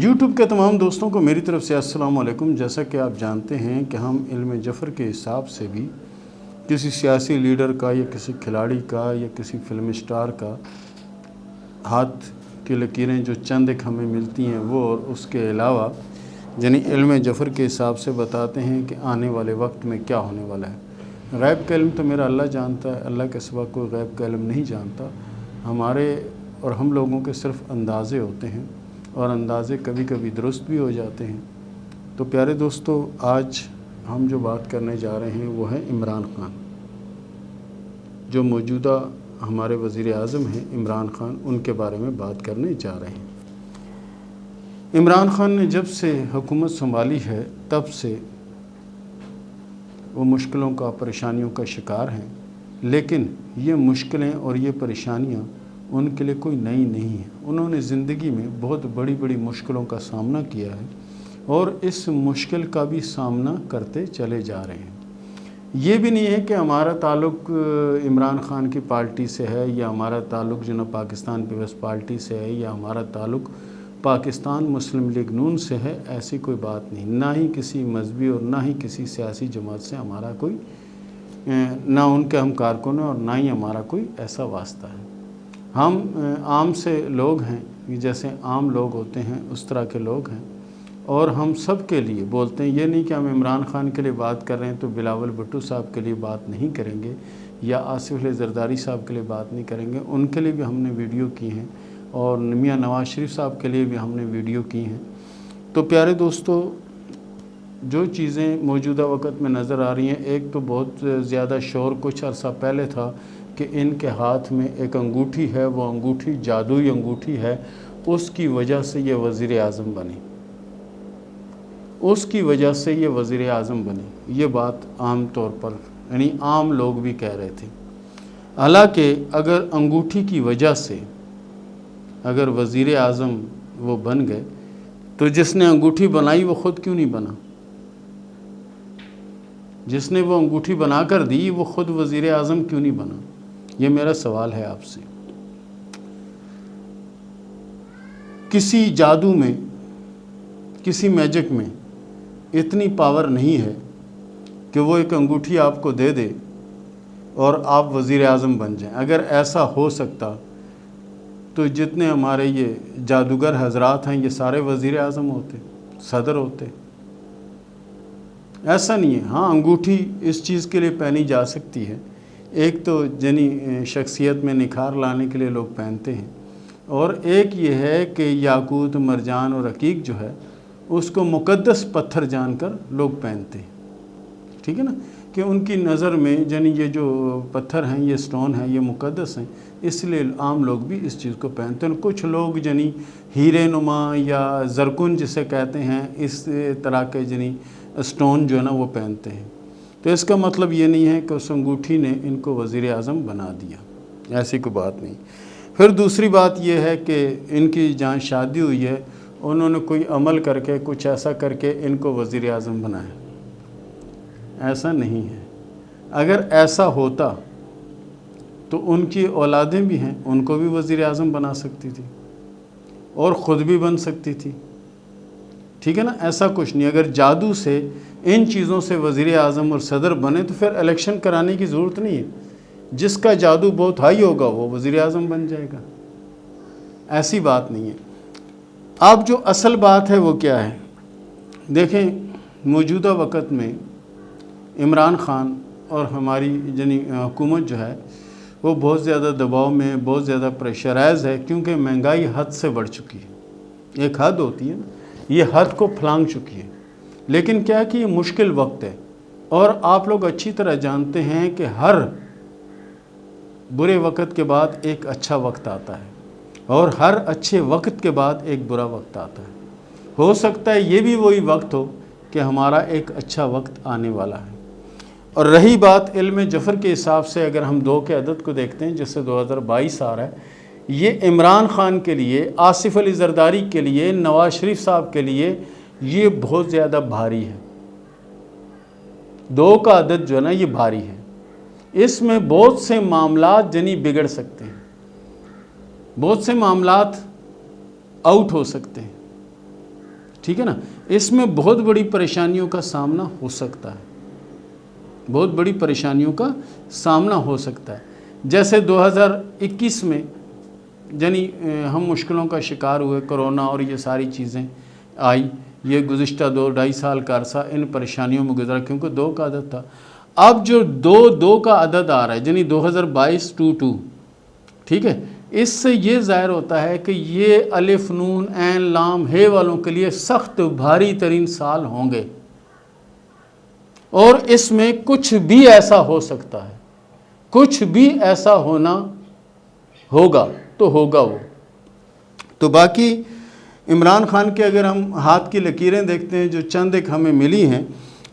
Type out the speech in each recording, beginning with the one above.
YouTube کے تمام دوستوں کو میری طرف سے السلام علیکم۔ جیسا کہ آپ جانتے ہیں کہ ہم علم جفر کے حساب سے بھی کسی سیاسی لیڈر کا یا کسی کھلاڑی کا یا کسی فلم اسٹار کا ہاتھ کی لکیریں جو چند ایک ہمیں ملتی ہیں وہ، اور اس کے علاوہ یعنی علم جفر کے حساب سے بتاتے ہیں کہ آنے والے وقت میں کیا ہونے والا ہے۔ غیب کا علم تو میرا اللہ جانتا ہے، اللہ کے سوا کوئی غیب کا علم نہیں جانتا۔ ہمارے اور ہم لوگوں کے صرف اندازے ہوتے ہیں، اور اندازے کبھی کبھی درست بھی ہو جاتے ہیں۔ تو پیارے دوستو، آج ہم جو بات کرنے جا رہے ہیں وہ ہے عمران خان، جو موجودہ ہمارے وزیر اعظم ہیں عمران خان، ان کے بارے میں بات کرنے جا رہے ہیں۔ عمران خان نے جب سے حکومت سنبھالی ہے تب سے وہ مشکلوں کا، پریشانیوں کا شکار ہیں، لیکن یہ مشکلیں اور یہ پریشانیاں ان کے لیے کوئی نئی نہیں ہیں۔ انہوں نے زندگی میں بہت بڑی بڑی مشکلوں کا سامنا کیا ہے اور اس مشکل کا بھی سامنا کرتے چلے جا رہے ہیں۔ یہ بھی نہیں ہے کہ ہمارا تعلق عمران خان کی پارٹی سے ہے، یا ہمارا تعلق جناب پاکستان پیپلز پارٹی سے ہے، یا ہمارا تعلق پاکستان مسلم لیگ نون سے ہے، ایسی کوئی بات نہیں۔ نہ ہی کسی مذہبی اور نہ ہی کسی سیاسی جماعت سے ہمارا کوئی، نہ ان کے ہم کارکن ہیں اور نہ ہی ہمارا کوئی ایسا واسطہ ہے۔ ہم عام سے لوگ ہیں، جیسے عام لوگ ہوتے ہیں اس طرح کے لوگ ہیں، اور ہم سب کے لیے بولتے ہیں۔ یہ نہیں کہ ہم عمران خان کے لیے بات کر رہے ہیں تو بلاول بھٹو صاحب کے لیے بات نہیں کریں گے، یا آصف علی زرداری صاحب کے لیے بات نہیں کریں گے، ان کے لیے بھی ہم نے ویڈیو کی ہیں، اور میاں نواز شریف صاحب کے لیے بھی ہم نے ویڈیو کی ہیں۔ تو پیارے دوستو، جو چیزیں موجودہ وقت میں نظر آ رہی ہیں، ایک تو بہت زیادہ شور کچھ عرصہ پہلے تھا کہ ان کے ہاتھ میں ایک انگوٹھی ہے، وہ انگوٹھی جادوئی انگوٹھی ہے، اس کی وجہ سے یہ وزیر اعظم بنی، اس کی وجہ سے یہ وزیر اعظم بنی۔ یہ بات عام طور پر یعنی عام لوگ بھی کہہ رہے تھے۔ حالانکہ اگر انگوٹھی کی وجہ سے اگر وزیر اعظم وہ بن گئے تو جس نے انگوٹھی بنائی وہ خود کیوں نہیں بنا؟ جس نے وہ انگوٹھی بنا کر دی وہ خود وزیر اعظم کیوں نہیں بنا؟ یہ میرا سوال ہے آپ سے۔ کسی جادو میں، کسی میجک میں اتنی پاور نہیں ہے کہ وہ ایک انگوٹھی آپ کو دے دے اور آپ وزیر اعظم بن جائیں۔ اگر ایسا ہو سکتا تو جتنے ہمارے یہ جادوگر حضرات ہیں یہ سارے وزیر اعظم ہوتے، صدر ہوتے۔ ایسا نہیں ہے۔ ہاں، انگوٹھی اس چیز کے لیے پہنی جا سکتی ہے، ایک تو یعنی شخصیت میں نکھار لانے کے لیے لوگ پہنتے ہیں، اور ایک یہ ہے کہ یاقوت، مرجان اور عقیق جو ہے اس کو مقدس پتھر جان کر لوگ پہنتے ہیں، ٹھیک ہے نا، کہ ان کی نظر میں یعنی یہ جو پتھر ہیں، یہ سٹون ہیں، یہ مقدس ہیں، اس لیے عام لوگ بھی اس چیز کو پہنتے ہیں۔ کچھ لوگ یعنی ہیرے نما یا زرکن جسے کہتے ہیں، اس طرح کے یعنی سٹون جو ہے نا وہ پہنتے ہیں۔ تو اس کا مطلب یہ نہیں ہے کہ اس انگوٹھی نے ان کو وزیر اعظم بنا دیا، ایسی کوئی بات نہیں۔ پھر دوسری بات یہ ہے کہ ان کی جہاں شادی ہوئی ہے انہوں نے کوئی عمل کر کے، کچھ ایسا کر کے ان کو وزیر اعظم بنایا، ایسا نہیں ہے۔ اگر ایسا ہوتا تو ان کی اولادیں بھی ہیں، ان کو بھی وزیر اعظم بنا سکتی تھی اور خود بھی بن سکتی تھی، ٹھیک ہے نا۔ ایسا کچھ نہیں۔ اگر جادو سے ان چیزوں سے وزیر اعظم اور صدر بنے تو پھر الیکشن کرانے کی ضرورت نہیں ہے۔ جس کا جادو بہت ہائی ہوگا وہ وزیر اعظم بن جائے گا، ایسی بات نہیں ہے۔ اب جو اصل بات ہے وہ کیا ہے؟ دیکھیں، موجودہ وقت میں عمران خان اور ہماری یعنی حکومت جو ہے وہ بہت زیادہ دباؤ میں، بہت زیادہ پریشرائز ہے، کیونکہ مہنگائی حد سے بڑھ چکی ہے۔ ایک حد ہوتی ہے نا، یہ حد کو پھلانگ چکی ہے۔ لیکن کیا کہ یہ مشکل وقت ہے، اور آپ لوگ اچھی طرح جانتے ہیں کہ ہر برے وقت کے بعد ایک اچھا وقت آتا ہے، اور ہر اچھے وقت کے بعد ایک برا وقت آتا ہے۔ ہو سکتا ہے یہ بھی وہی وقت ہو کہ ہمارا ایک اچھا وقت آنے والا ہے۔ اور رہی بات علم جفر کے حساب سے، اگر ہم 2 کے عدد کو دیکھتے ہیں جس سے 2022 آ رہا ہے، یہ عمران خان کے لیے، آصف علی زرداری کے لیے، نواز شریف صاحب کے لیے یہ بہت زیادہ بھاری ہے۔ 2 کا عدد جو ہے نا یہ بھاری ہے۔ اس میں بہت سے معاملات یعنی بگڑ سکتے ہیں، بہت سے معاملات آؤٹ ہو سکتے ہیں۔ ٹھیک ہے نا، اس میں بہت بڑی پریشانیوں کا سامنا ہو سکتا ہے، بہت بڑی پریشانیوں کا سامنا ہو سکتا ہے۔ جیسے 2021 میں یعنی ہم مشکلوں کا شکار ہوئے، کرونا اور یہ ساری چیزیں آئی، یہ گزشتہ 2-2.5 سال کا عرصہ ان پریشانیوں میں گزرا، کیونکہ 2 کا عدد تھا۔ اب جو 2 کا عدد آ رہا ہے، یعنی 2022 2 ٹھیک ہے، اس سے یہ ظاہر ہوتا ہے کہ یہ الف نون عین لام ہے والوں کے لیے سخت بھاری ترین سال ہوں گے، اور اس میں کچھ بھی ایسا ہو سکتا ہے، کچھ بھی ایسا ہونا ہوگا تو ہوگا وہ۔ تو باقی عمران خان کے اگر ہم ہاتھ کی لکیریں دیکھتے ہیں جو چند ایک ہمیں ملی ہیں،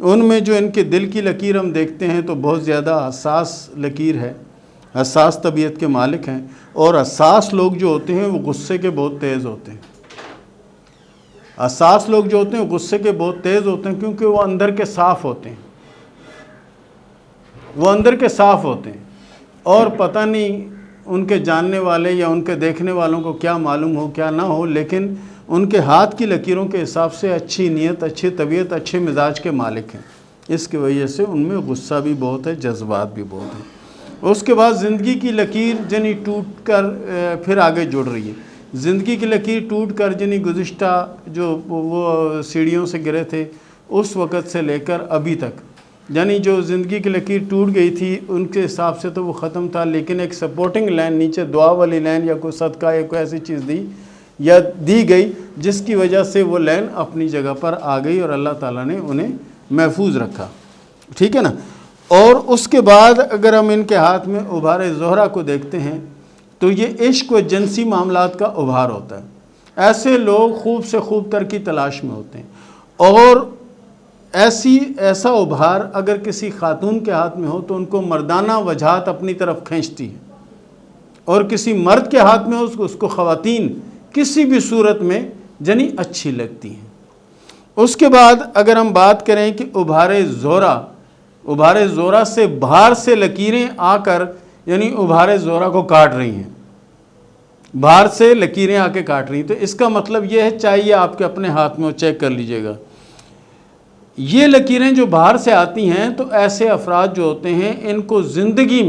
ان میں جو ان کے دل کی لکیر ہم دیکھتے ہیں تو بہت زیادہ حساس لکیر ہے، حساس طبیعت کے مالک ہیں، اور حساس لوگ جو ہوتے ہیں وہ غصے کے بہت تیز ہوتے ہیں۔ حساس لوگ جو ہوتے ہیں غصے کے بہت تیز ہوتے ہیں، کیونکہ وہ اندر کے صاف ہوتے ہیں، وہ اندر کے صاف ہوتے ہیں، اور پتہ نہیں ان کے جاننے والے یا ان کے دیکھنے والوں کو کیا معلوم ہو کیا نہ ہو، لیکن ان کے ہاتھ کی لکیروں کے حساب سے اچھی نیت، اچھی طبیعت، اچھے مزاج کے مالک ہیں۔ اس کی وجہ سے ان میں غصہ بھی بہت ہے، جذبات بھی بہت ہیں۔ اس کے بعد زندگی کی لکیر یعنی ٹوٹ کر پھر آگے جڑ رہی ہے۔ زندگی کی لکیر ٹوٹ کر یعنی گزشتہ جو وہ سیڑھیوں سے گرے تھے اس وقت سے لے کر ابھی تک، یعنی جو زندگی کی لکیر ٹوٹ گئی تھی ان کے حساب سے تو وہ ختم تھا، لیکن ایک سپورٹنگ لائن نیچے دعا والی لائن یا کوئی صدقہ یا کوئی ایسی چیز دی گئی جس کی وجہ سے وہ لائن اپنی جگہ پر آ گئی اور اللہ تعالیٰ نے انہیں محفوظ رکھا، ٹھیک ہے نا۔ اور اس کے بعد اگر ہم ان کے ہاتھ میں ابھار زہرہ کو دیکھتے ہیں تو یہ عشق و جنسی معاملات کا ابھار ہوتا ہے۔ ایسے لوگ خوب سے خوب تر کی تلاش میں ہوتے ہیں، اور ایسا ابھار اگر کسی خاتون کے ہاتھ میں ہو تو ان کو مردانہ وجہات اپنی طرف کھینچتی ہے، اور کسی مرد کے ہاتھ میں ہو اس کو خواتین کسی بھی صورت میں یعنی اچھی لگتی ہیں۔ اس کے بعد اگر ہم بات کریں کہ ابھار زہرہ سے باہر سے لکیریں آ کر یعنی ابھار زہرہ کو کاٹ رہی ہیں، باہر سے لکیریں آ کے کاٹ رہی ہیں، تو اس کا مطلب یہ ہے، چاہیے آپ کے اپنے ہاتھ میں چیک کر لیجئے گا، یہ لکیریں جو باہر سے آتی ہیں تو ایسے افراد جو ہوتے ہیں ان کو زندگی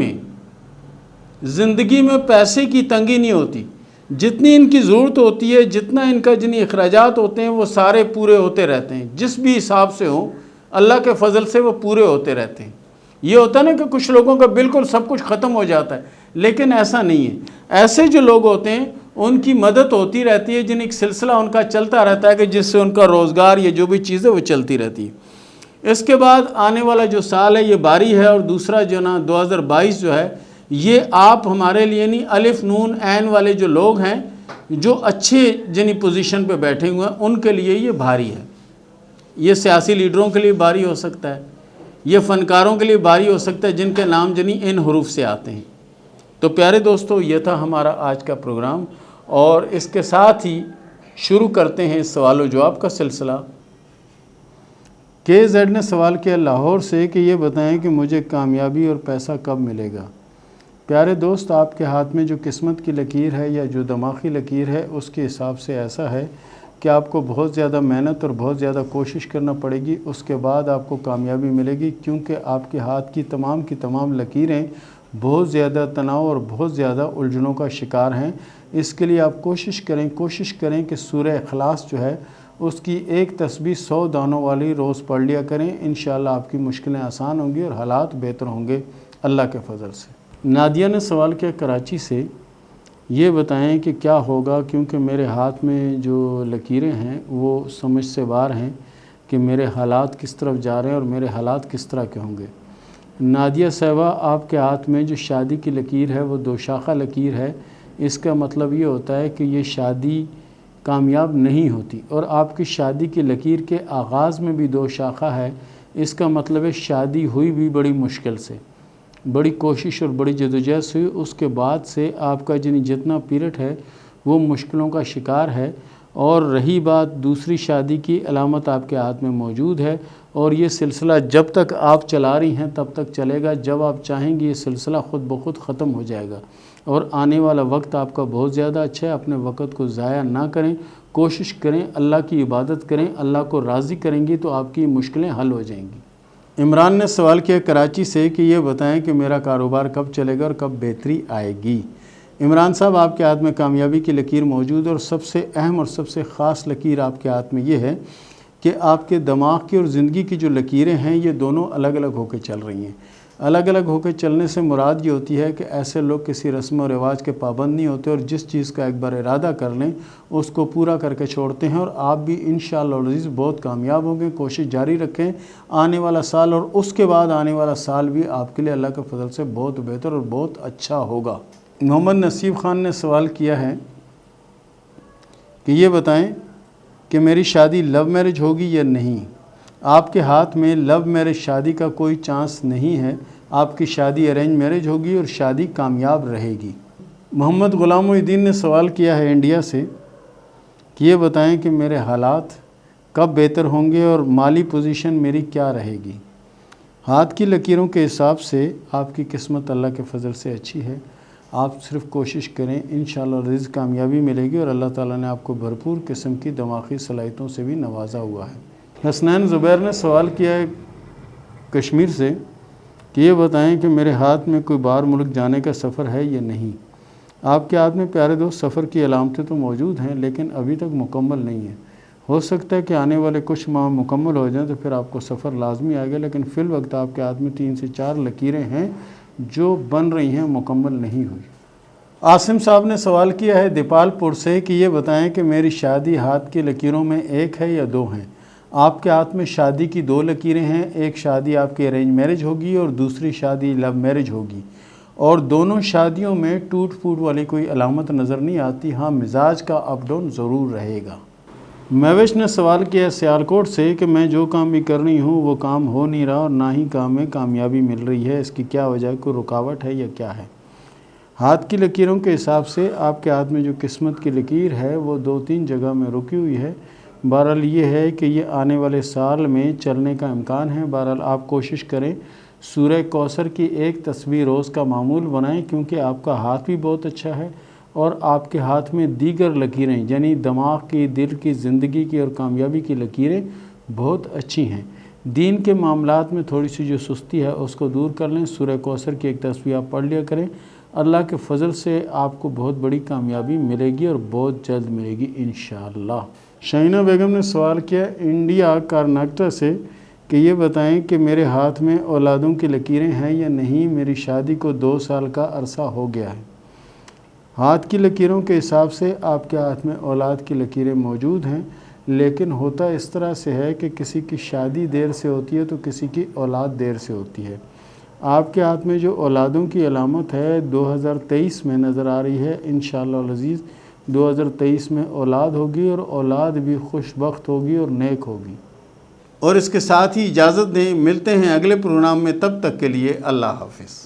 میں پیسے کی تنگی نہیں ہوتی، جتنی ان کی ضرورت ہوتی ہے، جتنا ان کا جنہیں اخراجات ہوتے ہیں وہ سارے پورے ہوتے رہتے ہیں، جس بھی حساب سے ہوں اللہ کے فضل سے وہ پورے ہوتے رہتے ہیں۔ یہ ہوتا ہے نا کہ کچھ لوگوں کا بالکل سب کچھ ختم ہو جاتا ہے، لیکن ایسا نہیں ہے۔ ایسے جو لوگ ہوتے ہیں ان کی مدد ہوتی رہتی ہے، جن ایک سلسلہ ان کا چلتا رہتا ہے کہ جس سے ان کا روزگار یا جو بھی چیزیں وہ چلتی رہتی ہے۔ اس کے بعد آنے والا جو سال ہے یہ باری ہے، اور دوسرا جو نا 2022 جو ہے یہ آپ ہمارے لیے نہیں، الف نون عین والے جو لوگ ہیں جو اچھے جنی پوزیشن پہ بیٹھے ہوئے ہیں ان کے لیے یہ بھاری ہے۔ یہ سیاسی لیڈروں کے لیے بھاری ہو سکتا ہے، یہ فنکاروں کے لیے بھاری ہو سکتا ہے جن کے نام جنی ان حروف سے آتے ہیں۔ تو پیارے دوستو، یہ تھا ہمارا آج کا پروگرام، اور اس کے ساتھ ہی شروع کرتے ہیں سوال و جواب کا سلسلہ۔ کے زیڈ نے سوال کیا لاہور سے کہ یہ بتائیں کہ مجھے کامیابی اور پیسہ کب ملے گا؟ پیارے دوست، آپ کے ہاتھ میں جو قسمت کی لکیر ہے یا جو دماغی لکیر ہے اس کے حساب سے ایسا ہے کہ آپ کو بہت زیادہ محنت اور بہت زیادہ کوشش کرنا پڑے گی، اس کے بعد آپ کو کامیابی ملے گی، کیونکہ آپ کے ہاتھ کی تمام لکیریں بہت زیادہ تناؤ اور بہت زیادہ الجھنوں کا شکار ہیں۔ اس کے لیے آپ کوشش کریں کہ سورہ اخلاص جو ہے اس کی ایک تسبیح 100 دانوں والی روز پڑھ لیا کریں، انشاءاللہ آپ کی مشکلیں آسان ہوں گی اور حالات بہتر ہوں گے اللہ کے فضل سے۔ نادیہ نے سوال کیا کراچی سے، یہ بتائیں کہ کیا ہوگا کیونکہ میرے ہاتھ میں جو لکیریں ہیں وہ سمجھ سے باہر ہیں کہ میرے حالات کس طرف جا رہے ہیں اور میرے حالات کس طرح کے ہوں گے۔ نادیہ صاحبہ، آپ کے ہاتھ میں جو شادی کی لکیر ہے وہ 2 شاخہ لکیر ہے، اس کا مطلب یہ ہوتا ہے کہ یہ شادی کامیاب نہیں ہوتی، اور آپ کی شادی کی لکیر کے آغاز میں بھی 2 شاخہ ہے، اس کا مطلب ہے شادی ہوئی بھی بڑی مشکل سے، بڑی کوشش اور بڑی جدوجہد سے ہوئی، اس کے بعد سے آپ کا جتنا پیریڈ ہے وہ مشکلوں کا شکار ہے۔ اور رہی بات دوسری شادی کی، علامت آپ کے ہاتھ میں موجود ہے، اور یہ سلسلہ جب تک آپ چلا رہی ہیں تب تک چلے گا، جب آپ چاہیں گی یہ سلسلہ خود بخود ختم ہو جائے گا، اور آنے والا وقت آپ کا بہت زیادہ اچھا ہے، اپنے وقت کو ضائع نہ کریں، کوشش کریں، اللہ کی عبادت کریں، اللہ کو راضی کریں گی تو آپ کی مشکلیں حل ہو جائیں گی۔ عمران نے سوال کیا کراچی سے کہ یہ بتائیں کہ میرا کاروبار کب چلے گا اور کب بہتری آئے گی۔ عمران صاحب، آپ کے ہاتھ میں کامیابی کی لکیر موجود ہے، اور سب سے اہم اور سب سے خاص لکیر آپ کے ہاتھ میں یہ ہے کہ آپ کے دماغ کی اور زندگی کی جو لکیریں ہیں یہ دونوں الگ الگ ہو کے چل رہی ہیں۔ الگ الگ ہو کے چلنے سے مراد یہ ہوتی ہے کہ ایسے لوگ کسی رسم و رواج کے پابند نہیں ہوتے، اور جس چیز کا ایک بار ارادہ کر لیں اس کو پورا کر کے چھوڑتے ہیں، اور آپ بھی انشاءاللہ العزیز بہت کامیاب ہوں گے۔ کوشش جاری رکھیں، آنے والا سال اور اس کے بعد آنے والا سال بھی آپ کے لیے اللہ کے فضل سے بہت بہتر اور بہت اچھا ہوگا۔ محمد نصیب خان نے سوال کیا ہے کہ یہ بتائیں کہ میری شادی لو میرج ہوگی یا نہیں۔ آپ کے ہاتھ میں لو میرج شادی کا کوئی چانس نہیں ہے، آپ کی شادی ارینج میرج ہوگی اور شادی کامیاب رہے گی۔ محمد غلام الدین نے سوال کیا ہے انڈیا سے کہ یہ بتائیں کہ میرے حالات کب بہتر ہوں گے اور مالی پوزیشن میری کیا رہے گی۔ ہاتھ کی لکیروں کے حساب سے آپ کی قسمت اللہ کے فضل سے اچھی ہے، آپ صرف کوشش کریں، انشاءاللہ العزیز کامیابی ملے گی، اور اللہ تعالیٰ نے آپ کو بھرپور قسم کی دماغی صلاحیتوں سے بھی نوازا ہوا ہے۔ حسنین زبیر نے سوال کیا ہے کشمیر سے کہ یہ بتائیں کہ میرے ہاتھ میں کوئی باہر ملک جانے کا سفر ہے یا نہیں۔ آپ کے ہاتھ میں پیارے دوست سفر کی علامتیں تو موجود ہیں لیکن ابھی تک مکمل نہیں ہیں۔ ہو سکتا ہے کہ آنے والے کچھ ماہ مکمل ہو جائیں تو پھر آپ کو سفر لازمی آئے گا، لیکن فی الوقت آپ کے ہاتھ میں 3 سے 4 لکیریں ہیں جو بن رہی ہیں، مکمل نہیں ہوئی۔ عاصم صاحب نے سوال کیا ہے دیپال پور سے کہ یہ بتائیں کہ میری شادی ہاتھ کی لکیروں میں ایک ہے یا 2 ہیں۔ آپ کے ہاتھ میں شادی کی 2 لکیریں ہیں، ایک شادی آپ کی ارینج میرج ہوگی اور دوسری شادی لو میرج ہوگی، اور دونوں شادیوں میں ٹوٹ پھوٹ والی کوئی علامت نظر نہیں آتی، ہاں مزاج کا اپ ڈاؤن ضرور رہے گا۔ مہوش نے سوال کیا سیالکوٹ سے کہ میں جو کام بھی کر رہی ہوں وہ کام ہو نہیں رہا اور نہ ہی کام میں کامیابی مل رہی ہے، اس کی کیا وجہ ہے، کوئی رکاوٹ ہے یا کیا ہے۔ ہاتھ کی لکیروں کے حساب سے آپ کے ہاتھ میں جو قسمت کی لکیر ہے وہ 2-3 جگہ میں رکی ہوئی ہے۔ بہرحال یہ ہے کہ یہ آنے والے سال میں چلنے کا امکان ہے۔ بہرحال آپ کوشش کریں سورہ کوثر کی ایک تسبیح روز کا معمول بنائیں، کیونکہ آپ کا ہاتھ بھی بہت اچھا ہے اور آپ کے ہاتھ میں دیگر لکیریں یعنی دماغ کی، دل کی، زندگی کی اور کامیابی کی لکیریں بہت اچھی ہیں۔ دین کے معاملات میں تھوڑی سی جو سستی ہے اس کو دور کر لیں، سورہ کوثر کی ایک تسبیح آپ پڑھ لیا کریں، اللہ کے فضل سے آپ کو بہت بڑی کامیابی ملے گی اور بہت جلد ملے گی انشاءاللہ۔ شہینہ بیگم نے سوال کیا انڈیا کرناٹک سے کہ یہ بتائیں کہ میرے ہاتھ میں اولادوں کی لکیریں ہیں یا نہیں، میری شادی کو 2 سال کا عرصہ ہو گیا ہے۔ ہاتھ کی لکیروں کے حساب سے آپ کے ہاتھ میں اولاد کی لکیریں موجود ہیں، لیکن ہوتا اس طرح سے ہے کہ کسی کی شادی دیر سے ہوتی ہے تو کسی کی اولاد دیر سے ہوتی ہے۔ آپ کے ہاتھ میں جو اولادوں کی علامت ہے 2023 میں نظر آ رہی ہے، انشاءاللہ العزیز 2023 میں اولاد ہوگی اور اولاد بھی خوش بخت ہوگی اور نیک ہوگی۔ اور اس کے ساتھ ہی اجازت دیں، ملتے ہیں اگلے پروگرام میں، تب تک کے لیے اللہ حافظ۔